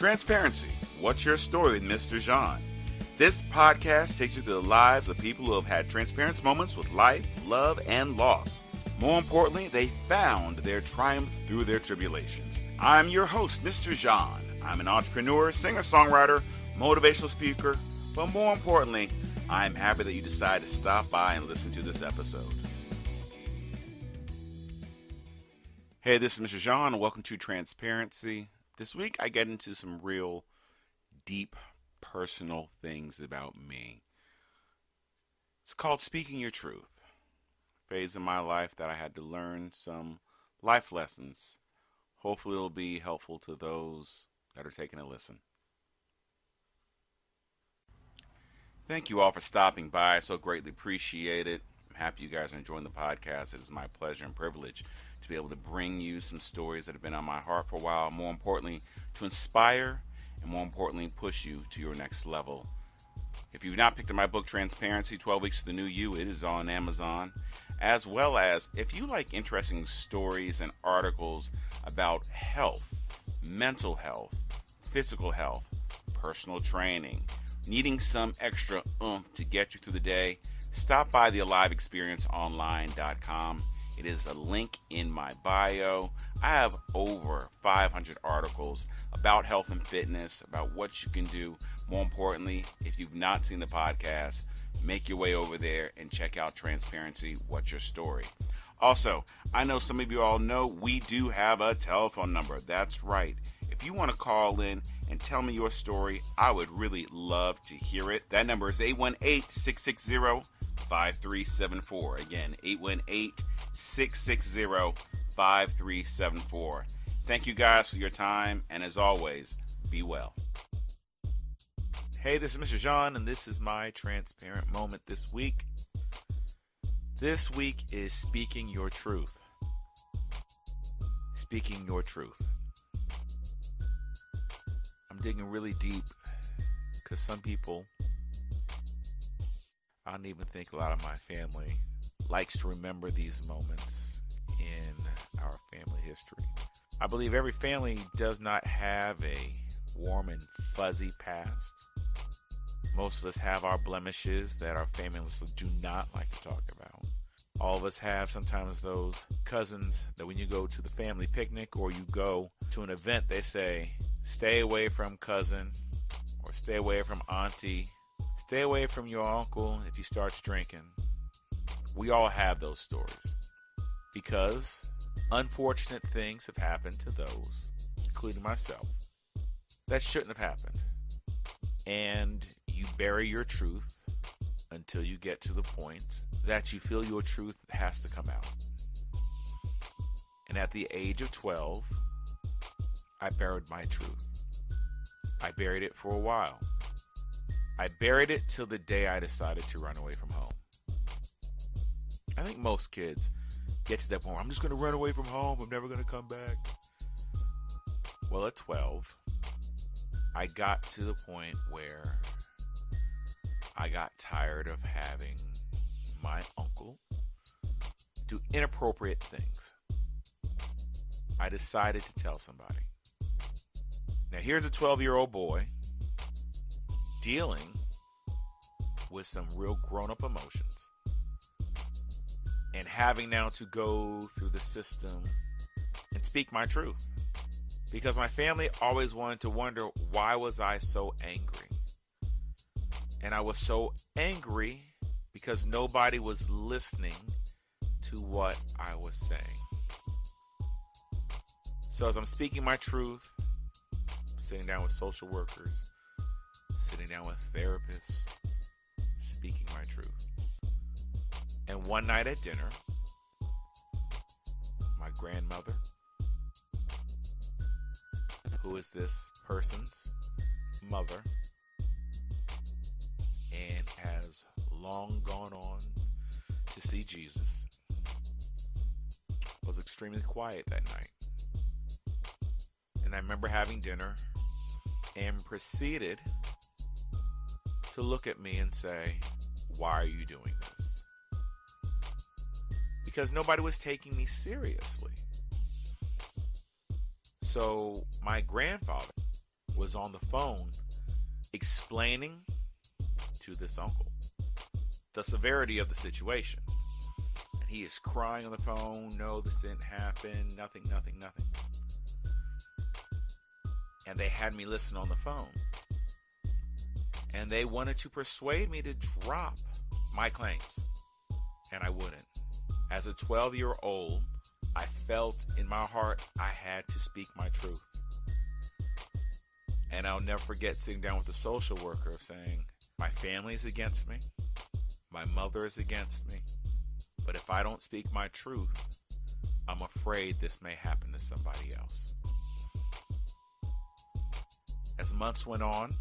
Transparency. What's your story with Mr. Jean? This podcast takes you to the lives of people who have had transparent moments with life, love, and loss. More importantly, they found their triumph through their tribulations. I'm your host, Mr. Jean. I'm an entrepreneur, singer-songwriter, motivational speaker, but more importantly, I'm happy that you decided to stop by and listen to this episode. Hey, this is Mr. Jean, and welcome to Transparency. This week, I get into some real deep personal things about me. It's called Speaking Your Truth. Phase in my life that I had to learn some life lessons. Hopefully it'll be helpful to those that are taking a listen. Thank you all for stopping by. I so greatly appreciate it. I'm happy you guys are enjoying the podcast. It is my pleasure and privilege to be able to bring you some stories that have been on my heart for a while. More importantly, to inspire and more importantly, push you to your next level. If you've not picked up my book, Transparency, 12 Weeks to the New You, it is on Amazon. As well as, if you like interesting stories and articles about health, mental health, physical health, personal training, needing some extra oomph to get you through the day, stop by Thealiveexperienceonline.com. It is a link in my bio. I have over 500 articles about health and fitness, about what you can do. More importantly, if you've not seen the podcast, make your way over there and check out Transparency, What's Your Story? Also, I know some of you all know we do have a telephone number. That's right. If you want to call in and tell me your story, I would really love to hear it. That number is 818-660-5374. Again, 818-660-5374. Thank you guys for your time, and as always, be well. Hey, this is Mr. Jean, and this is my transparent moment this week. This week is Speaking Your Truth. Speaking Your Truth. I'm digging really deep because some people, I don't even think a lot of my family likes to remember these moments in our family history. I believe every family does not have a warm and fuzzy past. Most of us have our blemishes that our families do not like to talk about. All of us have sometimes those cousins that when you go to the family picnic or you go to an event, they say, stay away from cousin or stay away from auntie. Stay away from your uncle if he starts drinking. We all have those stories because unfortunate things have happened to those, including myself, that shouldn't have happened. And you bury your truth until you get to the point that you feel your truth has to come out. And at the age of 12, I buried my truth. I buried it for a while. I buried it till the day I decided to run away from home. I think most kids get to that point where I'm just going to run away from home. I'm never going to come back. Well, at 12, I got to the point where I got tired of having my uncle do inappropriate things. I decided to tell somebody. Now, here's a 12-year-old boy dealing with some real grown-up emotions and having now to go through the system and speak my truth. Because my family always wanted to wonder, why was I so angry? And I was so angry because nobody was listening to what I was saying. So as I'm speaking my truth, I'm sitting down with social workers, sitting down with therapists, speaking my truth. And one night at dinner, my grandmother, who is this person's mother and has long gone on to see Jesus, was extremely quiet that night. And I remember having dinner and proceeded to look at me and say, why are you doing this? Because nobody was taking me seriously. So my grandfather was on the phone explaining to this uncle the severity of the situation. And he is crying on the phone. No, this didn't happen. Nothing. And they had me listen on the phone. And they wanted to persuade me to drop my claims. And I wouldn't. As a 12-year-old, I felt in my heart I had to speak my truth. And I'll never forget sitting down with the social worker saying, my family is against me. My mother is against me. But if I don't speak my truth, I'm afraid this may happen to somebody else. As months went on,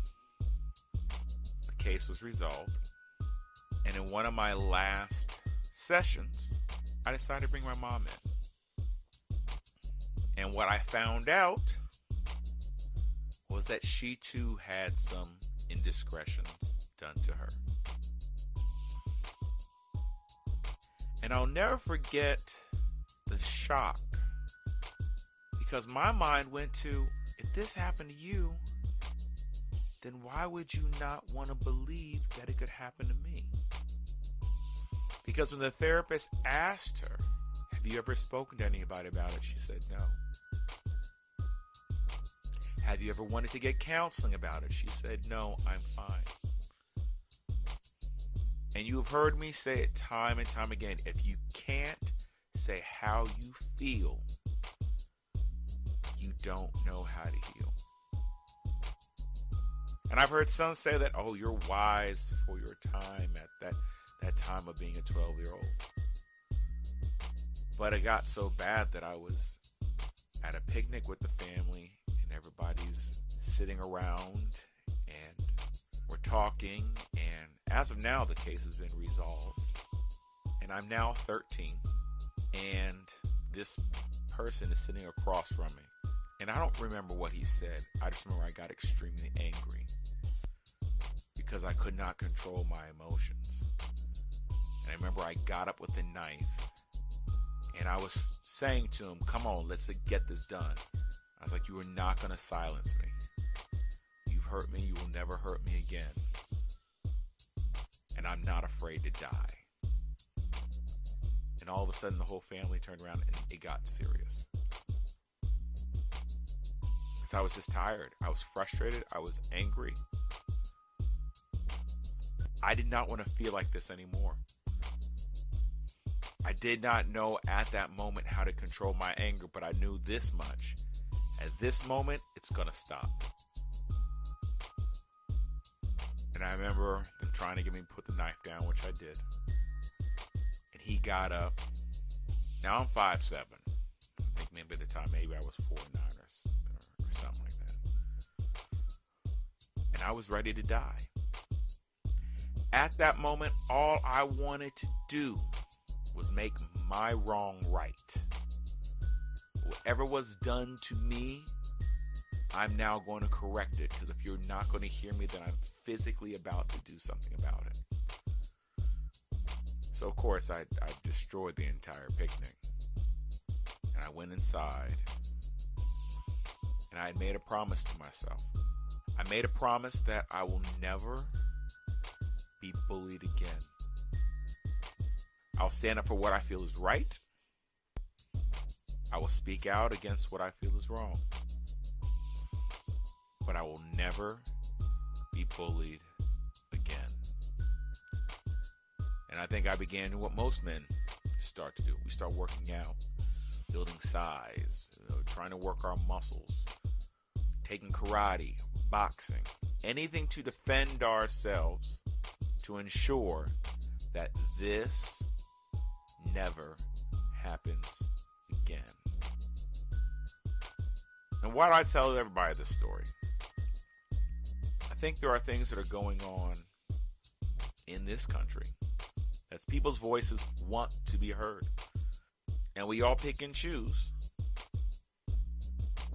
the case was resolved. And in one of my last sessions, I decided to bring my mom in. And what I found out was that she too had some indiscretions done to her. And I'll never forget the shock, because my mind went to, if this happened to you, then why would you not want to believe that it could happen to me? Because when the therapist asked her, have you ever spoken to anybody about it? She said no. Have you ever wanted to get counseling about it? She said no, I'm fine. And you have heard me say it time and time again. If you can't say how you feel, you don't know how to heal. And I've heard some say that, oh, you're wise for your time at that time of being a 12-year-old. But it got so bad that I was at a picnic with the family and everybody's sitting around and we're talking, and as of now the case has been resolved and I'm now 13 and this person is sitting across from me, and I don't remember what he said. I just remember I got extremely angry because I could not control my emotions. And I remember I got up with a knife and I was saying to him, come on, let's get this done. I was like, you are not going to silence me. You've hurt me. You will never hurt me again. And I'm not afraid to die. And all of a sudden, the whole family turned around and it got serious. Because I was just tired. I was frustrated. I was angry. I did not want to feel like this anymore. I did not know at that moment how to control my anger, but I knew this much. At this moment, it's going to stop. And I remember them trying to get me to put the knife down, which I did. And he got up. Now I'm 5'7". I think maybe at the time, maybe I was 4'9" or something like that. And I was ready to die. At that moment, all I wanted to do was make my wrong right. Whatever was done to me, I'm now going to correct it, because if you're not going to hear me, then I'm physically about to do something about it. So of course I destroyed the entire picnic, and I went inside, and I had made a promise to myself. I made a promise that I will never be bullied again. I'll stand up for what I feel is right. I will speak out against what I feel is wrong. But I will never be bullied again. And I think I began doing what most men start to do. We start working out, building size, trying to work our muscles, taking karate, boxing, anything to defend ourselves, to ensure that this never happens again. And why do I tell everybody this story? I think there are things that are going on in this country as people's voices want to be heard. And we all pick and choose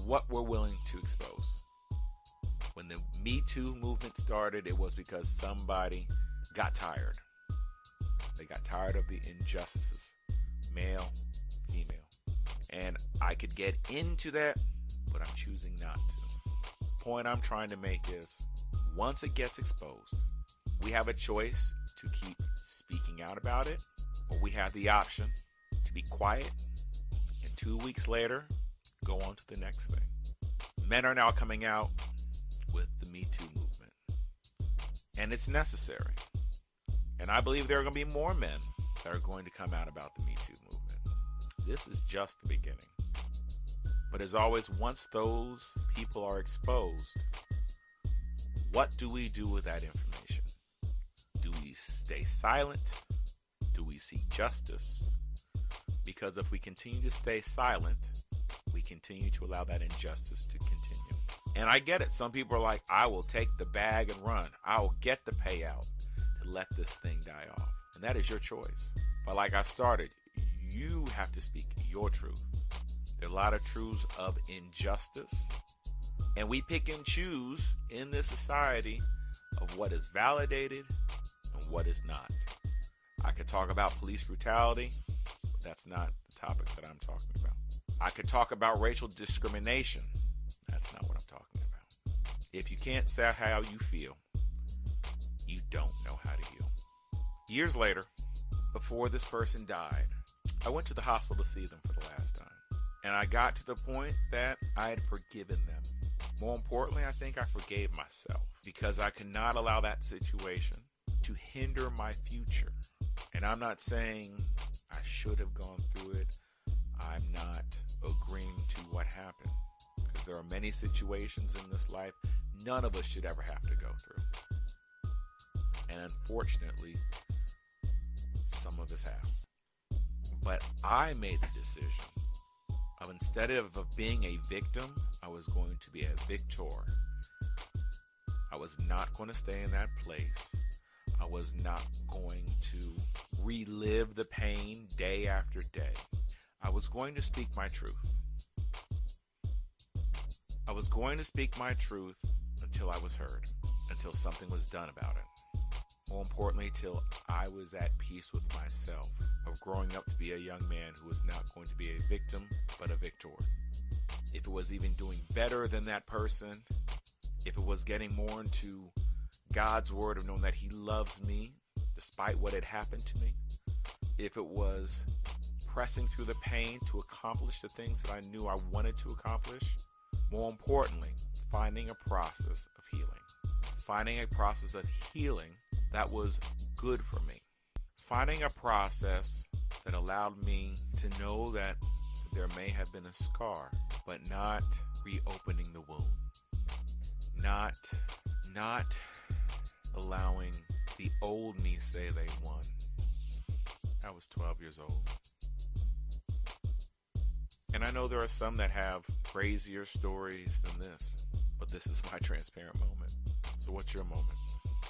what we're willing to expose. When the Me Too movement started, it was because somebody got tired. They got tired of the injustices, male, female. And I could get into that, but I'm choosing not to. point I'm trying to make is, once it gets exposed, we have a choice to keep speaking out about it, or we have the option to be quiet and 2 weeks later go on to the next thing. Men are now coming out with the Me Too movement, and it's necessary. And I believe there are going to be more men that are going to come out about the Me Too movement. This is just the beginning. But as always, once those people are exposed, what do we do with that information? Do we stay silent? Do we seek justice? Because if we continue to stay silent, we continue to allow that injustice to continue. And I get it. Some people are like, I will take the bag and run. I will get the payout to let this thing die off. And that is your choice. But like I started, you have to speak your truth. There are a lot of truths of injustice. And we pick and choose in this society of what is validated and what is not. I could talk about police brutality, but that's not the topic that I'm talking about. I could talk about racial discrimination. That's not what I'm talking about. If you can't say how you feel, you don't know how to heal. Years later, before this person died, I went to the hospital to see them for the last time. And I got to the point that I had forgiven them. More importantly, I think I forgave myself because I could not allow that situation to hinder my future. And I'm not saying I should have gone through it. I'm not agreeing to what happened, because there are many situations in this life none of us should ever have to go through. And unfortunately, some of us have. But I made the decision of, instead of being a victim, I was going to be a victor. I was not going to stay in that place. I was not going to relive the pain day after day. I was going to speak my truth. I was going to speak my truth until I was heard, until something was done about it. More importantly, till I was at peace with myself, of growing up to be a young man who was not going to be a victim, but a victor. If it was even doing better than that person, if it was getting more into God's word of knowing that he loves me despite what had happened to me, if it was pressing through the pain to accomplish the things that I knew I wanted to accomplish, more importantly, finding a process of healing. Finding a process of healing that was good for me. Finding a process that allowed me to know that there may have been a scar, but not reopening the wound. Not allowing the old me say they won. I was 12 years old. And I know there are some that have crazier stories than this, but this is my transparent moment. So what's your moment?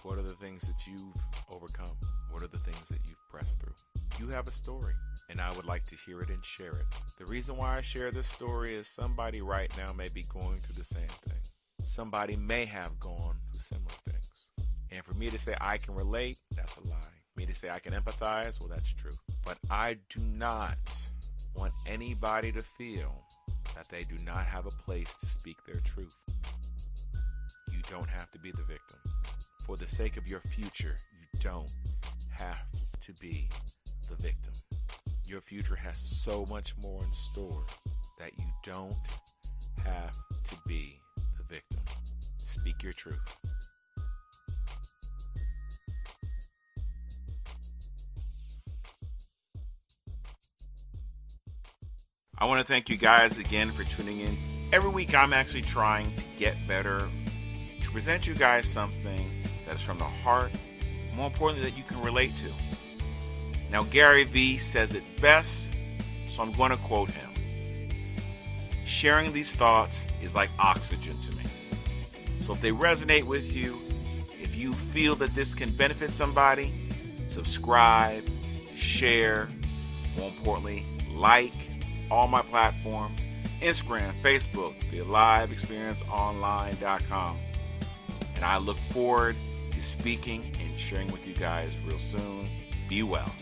What are the things that you've overcome? What are the things that you've pressed through? You have a story, and I would like to hear it and share it. The reason why I share this story is somebody right now may be going through the same thing. Somebody may have gone through similar things. And for me to say I can relate, that's a lie. For me to say I can empathize, well, that's true. But I do not want anybody to feel that they do not have a place to speak their truth. You don't have to be the victim. For the sake of your future, you don't have to be the victim. Your future has so much more in store that you don't have to be the victim. Speak your truth. I want to thank you guys again for tuning in. Every week I'm actually trying to get better, to present you guys something that is from the heart, more importantly that you can relate to. Now Gary Vee says it best, so I'm going to quote him. Sharing these thoughts is like oxygen to me. So if they resonate with you, if you feel that this can benefit somebody, subscribe, share, more importantly, like all my platforms, Instagram, Facebook, Thealiveexperienceonline.com. And I look forward to speaking and sharing with you guys real soon. Be well.